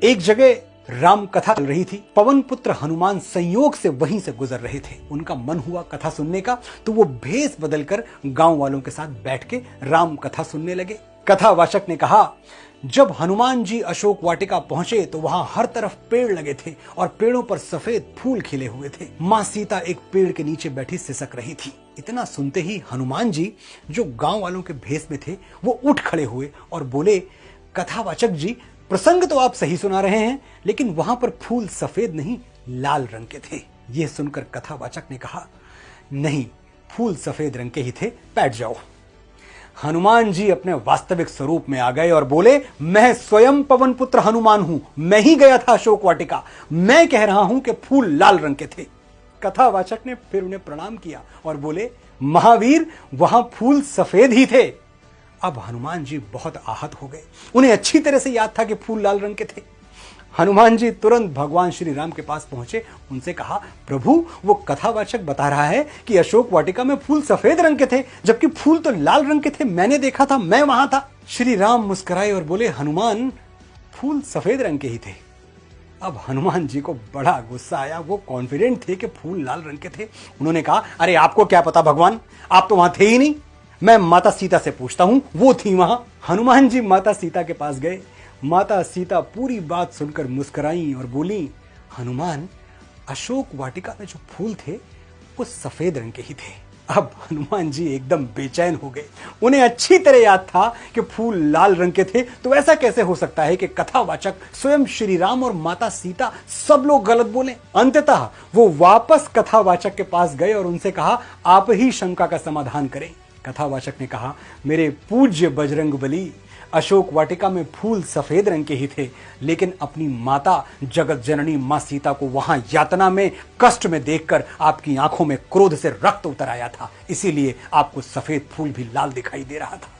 एक जगह राम कथा चल रही थी। पवन पुत्र हनुमान संयोग से वहीं से गुजर रहे थे। उनका मन हुआ कथा सुनने का, तो वो भेष बदलकर गांव वालों के साथ बैठ के राम कथा सुनने लगे। कथावाचक ने कहा, जब हनुमान जी अशोक वाटिका पहुंचे तो वहां हर तरफ पेड़ लगे थे और पेड़ों पर सफेद फूल खिले हुए थे। मां सीता एक पेड़ के नीचे बैठी सिसक रही थी। इतना सुनते ही हनुमान जी, जो गांव वालों के भेष में थे, वो उठ खड़े हुए और बोले, कथावाचक जी, प्रसंग तो आप सही सुना रहे हैं, लेकिन वहां पर फूल सफेद नहीं लाल रंग के थे। यह सुनकर कथावाचक ने कहा, नहीं, फूल सफेद रंग के ही थे, बैठ जाओ। हनुमान जी अपने वास्तविक स्वरूप में आ गए और बोले, मैं स्वयं पवन पुत्र हनुमान हूं, मैं ही गया था अशोक वाटिका, मैं कह रहा हूं कि फूल लाल रंग के थे। कथावाचक ने फिर उन्हें प्रणाम किया और बोले, महावीर, वहां फूल सफेद ही थे। अब हनुमान जी बहुत आहत हो गए। उन्हें अच्छी तरह से याद था कि फूल लाल रंग के थे। हनुमान जी तुरंत भगवान श्री राम के पास पहुंचे, उनसे कहा, प्रभु, वो कथावाचक बता रहा है कि अशोक वाटिका में फूल सफेद रंग के थे, जबकि फूल तो लाल रंग के थे। मैंने देखा था, मैं वहां था। श्री राम मुस्कुराए और बोले, हनुमान, फूल सफेद रंग के ही थे। अब हनुमान जी को बड़ा गुस्सा आया। वो कॉन्फिडेंट थे कि फूल लाल रंग के थे। उन्होंने कहा, अरे आपको क्या पता भगवान, आप तो वहां थे ही नहीं। मैं माता सीता से पूछता हूं, वो थी वहां। हनुमान जी माता सीता के पास गए। माता सीता पूरी बात सुनकर मुस्कुराई और बोली, हनुमान, अशोक वाटिका में जो फूल थे वो सफेद रंग के ही थे। अब हनुमान जी एकदम बेचैन हो गए। उन्हें अच्छी तरह याद था कि फूल लाल रंग के थे, तो ऐसा कैसे हो सकता है कि कथावाचक स्वयं श्री राम और माता सीता सब लोग गलत बोले। अंततः वो वापस कथावाचक के पास गए और उनसे कहा, आप ही शंका का समाधान करें। कथावाचक ने कहा, मेरे पूज्य बजरंगबली, अशोक वाटिका में फूल सफेद रंग के ही थे, लेकिन अपनी माता जगत जननी मां सीता को वहां यातना में, कष्ट में देखकर आपकी आंखों में क्रोध से रक्त उतर आया था, इसीलिए आपको सफेद फूल भी लाल दिखाई दे रहा था।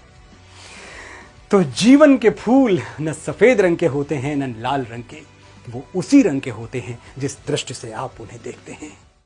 तो जीवन के फूल न सफेद रंग के होते हैं न लाल रंग के, वो उसी रंग के होते हैं जिस दृष्टि से आप उन्हें देखते हैं।